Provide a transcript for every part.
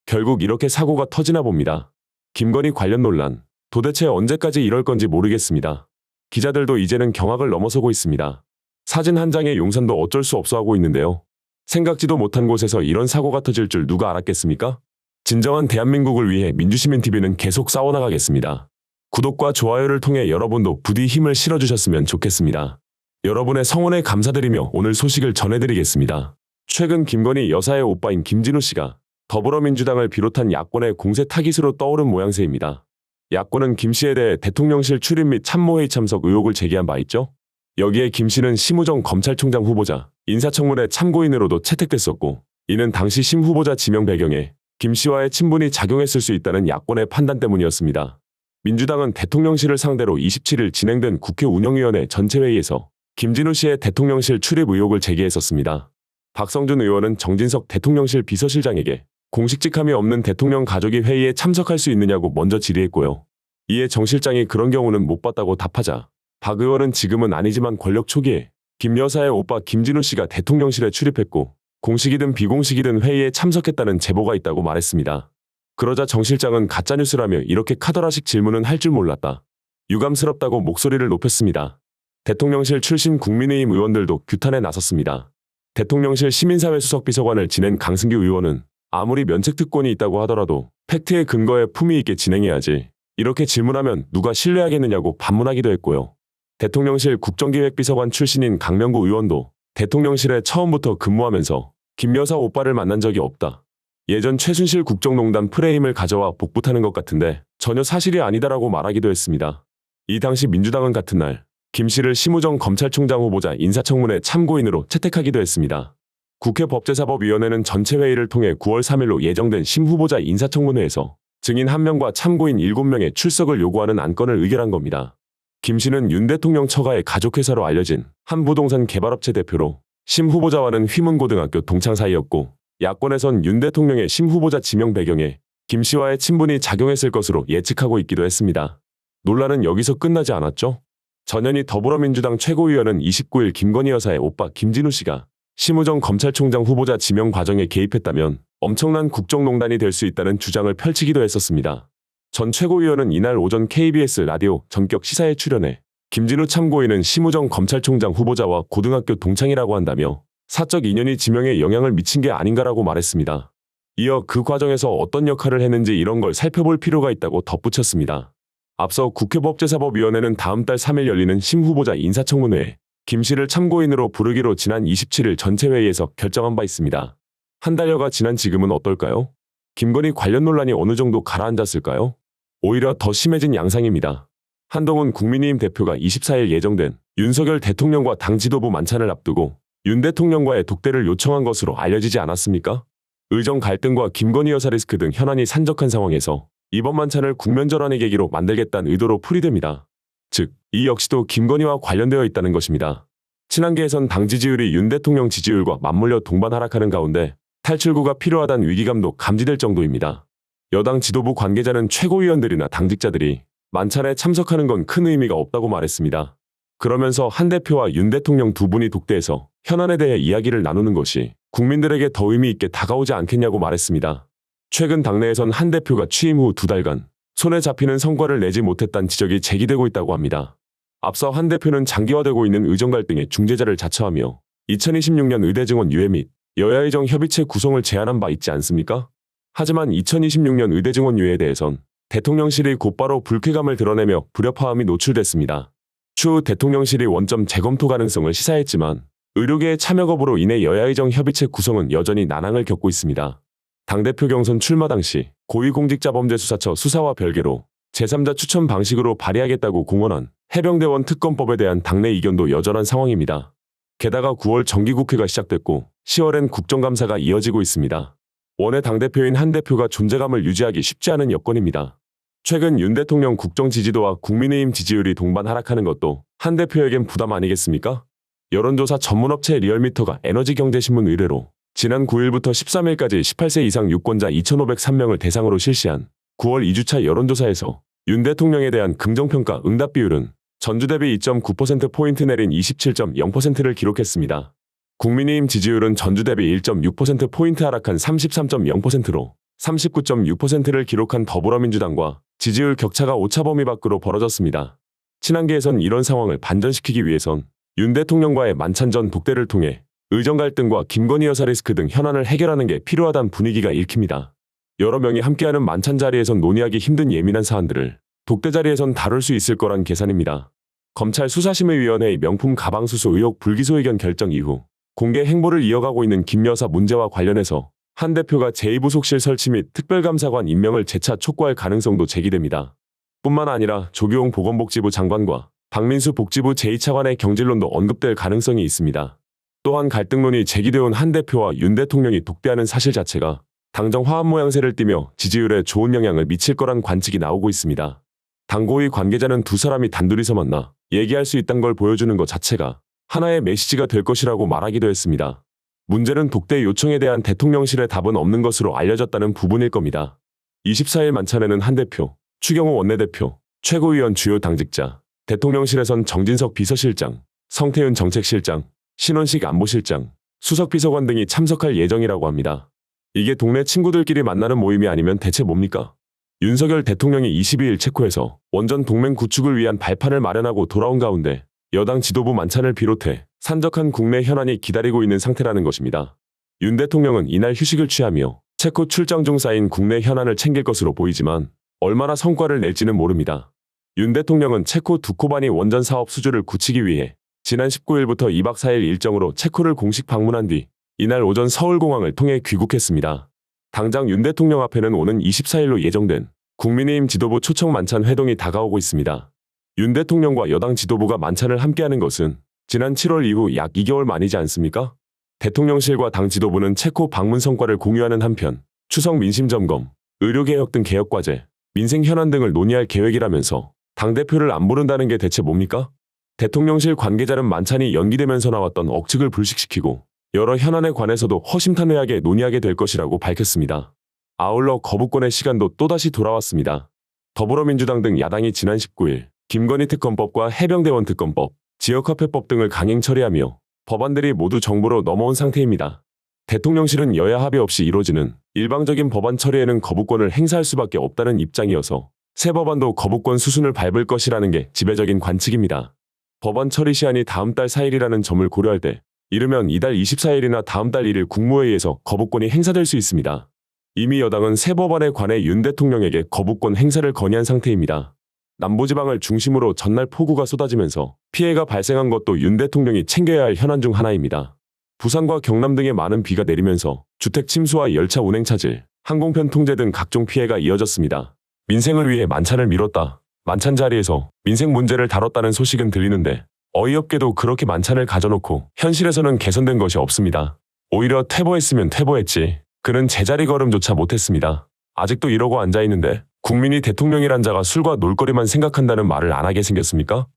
결국 이렇게 사고가 터지나 봅니다. 김건희 관련 논란. 도대체 언제까지 이럴 건지 모르겠습니다. 기자들도 이제는 경악을 넘어서고 있습니다. 사진 한 장의 용산도 어쩔 수 없어 하고 있는데요. 생각지도 못한 곳에서 이런 사고가 터질 줄 누가 알았겠습니까? 진정한 대한민국을 위해 민주시민TV는 계속 싸워나가겠습니다. 구독과 좋아요를 통해 여러분도 부디 힘을 실어주셨으면 좋겠습니다. 여러분의 성원에 감사드리며 오늘 소식을 전해드리겠습니다. 최근 김건희 여사의 오빠인 김진우 씨가 더불어민주당을 비롯한 야권의 공세 타깃으로 떠오른 모양새입니다. 야권은 김 씨에 대해 대통령실 출입 및 참모회의 참석 의혹을 제기한 바 있죠. 여기에 김 씨는 심우정 검찰총장 후보자, 인사청문회 참고인으로도 채택됐었고, 이는 당시 심 후보자 지명 배경에 김 씨와의 친분이 작용했을 수 있다는 야권의 판단 때문이었습니다. 민주당은 대통령실을 상대로 27일 진행된 국회 운영위원회 전체회의에서 김진우 씨의 대통령실 출입 의혹을 제기했었습니다. 박성준 의원은 정진석 대통령실 비서실장에게 공식직함이 없는 대통령 가족이 회의에 참석할 수 있느냐고 먼저 질의했고요. 이에 정 실장이 그런 경우는 못 봤다고 답하자 박 의원은 지금은 아니지만 권력 초기에 김 여사의 오빠 김진우 씨가 대통령실에 출입했고 공식이든 비공식이든 회의에 참석했다는 제보가 있다고 말했습니다. 그러자 정 실장은 가짜뉴스라며 이렇게 카더라식 질문은 할 줄 몰랐다. 유감스럽다고 목소리를 높였습니다. 대통령실 출신 국민의힘 의원들도 규탄에 나섰습니다. 대통령실 시민사회 수석비서관을 지낸 강승규 의원은 아무리 면책특권이 있다고 하더라도 팩트에 근거해 품위 있게 진행해야지. 이렇게 질문하면 누가 신뢰하겠느냐고 반문하기도 했고요. 대통령실 국정기획비서관 출신인 강명구 의원도 대통령실에 처음부터 근무하면서 김 여사 오빠를 만난 적이 없다. 예전 최순실 국정농단 프레임을 가져와 복붙하는 것 같은데 전혀 사실이 아니다라고 말하기도 했습니다. 이 당시 민주당은 같은 날 김 씨를 심우정 검찰총장 후보자 인사청문회 참고인으로 채택하기도 했습니다. 국회 법제사법위원회는 전체회의를 통해 9월 3일로 예정된 심 후보자 인사청문회에서 증인 1명과 참고인 7명의 출석을 요구하는 안건을 의결한 겁니다. 김 씨는 윤 대통령 처가의 가족회사로 알려진 한 부동산 개발업체 대표로 심 후보자와는 휘문고등학교 동창 사이였고 야권에선 윤 대통령의 심 후보자 지명 배경에 김 씨와의 친분이 작용했을 것으로 예측하고 있기도 했습니다. 논란은 여기서 끝나지 않았죠. 전현희 더불어민주당 최고위원은 29일 김건희 여사의 오빠 김진우 씨가 심우정 검찰총장 후보자 지명 과정에 개입했다면 엄청난 국정농단이 될 수 있다는 주장을 펼치기도 했었습니다. 전 최고위원은 이날 오전 KBS 라디오 전격 시사에 출연해 김진우 참고인은 심우정 검찰총장 후보자와 고등학교 동창이라고 한다며 사적 인연이 지명에 영향을 미친 게 아닌가라고 말했습니다. 이어 그 과정에서 어떤 역할을 했는지 이런 걸 살펴볼 필요가 있다고 덧붙였습니다. 앞서 국회법제사법위원회는 다음 달 3일 열리는 심 후보자 인사청문회에 김 씨를 참고인으로 부르기로 지난 27일 전체회의에서 결정한 바 있습니다. 한 달여가 지난 지금은 어떨까요? 김건희 관련 논란이 어느 정도 가라앉았을까요? 오히려 더 심해진 양상입니다. 한동훈 국민의힘 대표가 24일 예정된 윤석열 대통령과 당 지도부 만찬을 앞두고 윤 대통령과의 독대를 요청한 것으로 알려지지 않았습니까? 의정 갈등과 김건희 여사 리스크 등 현안이 산적한 상황에서 이번 만찬을 국면전환의 계기로 만들겠다는 의도로 풀이됩니다. 즉, 이 역시도 김건희와 관련되어 있다는 것입니다. 친한계에선 당 지지율이 윤 대통령 지지율과 맞물려 동반 하락하는 가운데 탈출구가 필요하다는 위기감도 감지될 정도입니다. 여당 지도부 관계자는 최고위원들이나 당직자들이 만찬에 참석하는 건 큰 의미가 없다고 말했습니다. 그러면서 한 대표와 윤 대통령 두 분이 독대해서 현안에 대해 이야기를 나누는 것이 국민들에게 더 의미 있게 다가오지 않겠냐고 말했습니다. 최근 당내에선 한 대표가 취임 후 2달간 손에 잡히는 성과를 내지 못했다는 지적이 제기되고 있다고 합니다. 앞서 한 대표는 장기화되고 있는 의정 갈등의 중재자를 자처하며 2026년 의대 증원 유예 및 여야의정 협의체 구성을 제안한 바 있지 않습니까? 하지만 2026년 의대 증원 유예에 대해선 대통령실이 곧바로 불쾌감을 드러내며 불협화음이 노출됐습니다. 추후 대통령실이 원점 재검토 가능성을 시사했지만 의료계의 참여 거부로 인해 여야의정 협의체 구성은 여전히 난항을 겪고 있습니다. 당대표 경선 출마 당시 고위공직자범죄수사처 수사와 별개로 제3자 추천 방식으로 발의하겠다고 공언한 해병대원 특검법에 대한 당내 이견도 여전한 상황입니다. 게다가 9월 정기국회가 시작됐고 10월엔 국정감사가 이어지고 있습니다. 원외 당대표인 한 대표가 존재감을 유지하기 쉽지 않은 여건입니다. 최근 윤 대통령 국정 지지도와 국민의힘 지지율이 동반 하락하는 것도 한 대표에겐 부담 아니겠습니까? 여론조사 전문업체 리얼미터가 에너지경제신문 의뢰로 지난 9일부터 13일까지 18세 이상 유권자 2,503명을 대상으로 실시한 9월 2주차 여론조사에서 윤 대통령에 대한 긍정평가 응답 비율은 전주 대비 2.9%포인트 내린 27.0%를 기록했습니다. 국민의힘 지지율은 전주 대비 1.6%포인트 하락한 33.0%로 39.6%를 기록한 더불어민주당과 지지율 격차가 오차 범위 밖으로 벌어졌습니다. 친한계에선 이런 상황을 반전시키기 위해선 윤 대통령과의 만찬전 독대를 통해 의정 갈등과 김건희 여사 리스크 등 현안을 해결하는 게 필요하다는 분위기가 읽힙니다. 여러 명이 함께하는 만찬 자리에선 논의하기 힘든 예민한 사안들을 독대 자리에선 다룰 수 있을 거란 계산입니다. 검찰 수사심의위원회의 명품 가방 수수 의혹 불기소 의견 결정 이후 공개 행보를 이어가고 있는 김 여사 문제와 관련해서 한 대표가 제2부속실 설치 및 특별감사관 임명을 재차 촉구할 가능성도 제기됩니다. 뿐만 아니라 조규홍 보건복지부 장관과 박민수 복지부 제2차관의 경질론도 언급될 가능성이 있습니다. 또한 갈등론이 제기되어 온 한 대표와 윤 대통령이 독대하는 사실 자체가 당정 화합 모양새를 띠며 지지율에 좋은 영향을 미칠 거란 관측이 나오고 있습니다. 당 고위 관계자는 두 사람이 단둘이서 만나 얘기할 수 있다는 걸 보여주는 것 자체가 하나의 메시지가 될 것이라고 말하기도 했습니다. 문제는 독대 요청에 대한 대통령실의 답은 없는 것으로 알려졌다는 부분일 겁니다. 24일 만찬에는 한 대표, 추경호 원내대표, 최고위원 주요 당직자, 대통령실에선 정진석 비서실장, 성태윤 정책실장, 신원식 안보실장, 수석비서관 등이 참석할 예정이라고 합니다. 이게 동네 친구들끼리 만나는 모임이 아니면 대체 뭡니까? 윤석열 대통령이 22일 체코에서 원전 동맹 구축을 위한 발판을 마련하고 돌아온 가운데 여당 지도부 만찬을 비롯해 산적한 국내 현안이 기다리고 있는 상태라는 것입니다. 윤 대통령은 이날 휴식을 취하며 체코 출장 중 쌓인 국내 현안을 챙길 것으로 보이지만 얼마나 성과를 낼지는 모릅니다. 윤 대통령은 체코 두코바니 원전 사업 수주를 굳히기 위해 지난 19일부터 2박 4일 일정으로 체코를 공식 방문한 뒤 이날 오전 서울공항을 통해 귀국했습니다. 당장 윤 대통령 앞에는 오는 24일로 예정된 국민의힘 지도부 초청 만찬 회동이 다가오고 있습니다. 윤 대통령과 여당 지도부가 만찬을 함께하는 것은 지난 7월 이후 약 2개월 만이지 않습니까? 대통령실과 당 지도부는 체코 방문 성과를 공유하는 한편 추석 민심점검, 의료개혁 등 개혁과제, 민생 현안 등을 논의할 계획이라면서 당대표를 안 부른다는 게 대체 뭡니까? 대통령실 관계자는 만찬이 연기되면서 나왔던 억측을 불식시키고 여러 현안에 관해서도 허심탄회하게 논의하게 될 것이라고 밝혔습니다. 아울러 거부권의 시간도 또다시 돌아왔습니다. 더불어민주당 등 야당이 지난 19일 김건희 특검법과 해병대원 특검법, 지역화폐법 등을 강행 처리하며 법안들이 모두 정부로 넘어온 상태입니다. 대통령실은 여야 합의 없이 이루어지는 일방적인 법안 처리에는 거부권을 행사할 수밖에 없다는 입장이어서 새 법안도 거부권 수순을 밟을 것이라는 게 지배적인 관측입니다. 법안 처리 시한이 다음 달 4일이라는 점을 고려할 때 이르면 이달 24일이나 다음 달 1일 국무회의에서 거부권이 행사될 수 있습니다. 이미 여당은 새 법안에 관해 윤 대통령에게 거부권 행사를 건의한 상태입니다. 남부지방을 중심으로 전날 폭우가 쏟아지면서 피해가 발생한 것도 윤 대통령이 챙겨야 할 현안 중 하나입니다. 부산과 경남 등에 많은 비가 내리면서 주택 침수와 열차 운행 차질, 항공편 통제 등 각종 피해가 이어졌습니다. 민생을 위해 만찬을 미뤘다. 만찬 자리에서 민생 문제를 다뤘다는 소식은 들리는데 어이없게도 그렇게 만찬을 가져놓고 현실에서는 개선된 것이 없습니다. 오히려 퇴보했으면 퇴보했지. 그는 제자리 걸음조차 못했습니다. 아직도 이러고 앉아있는데 국민이 대통령이란 자가 술과 놀거리만 생각한다는 말을 안 하게 생겼습니까?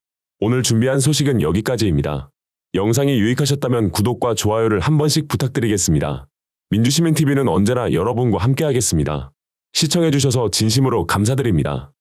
오늘 준비한 소식은 여기까지입니다. 영상이 유익하셨다면 구독과 좋아요를 한 번씩 부탁드리겠습니다. 민주시민TV는 언제나 여러분과 함께하겠습니다. 시청해주셔서 진심으로 감사드립니다.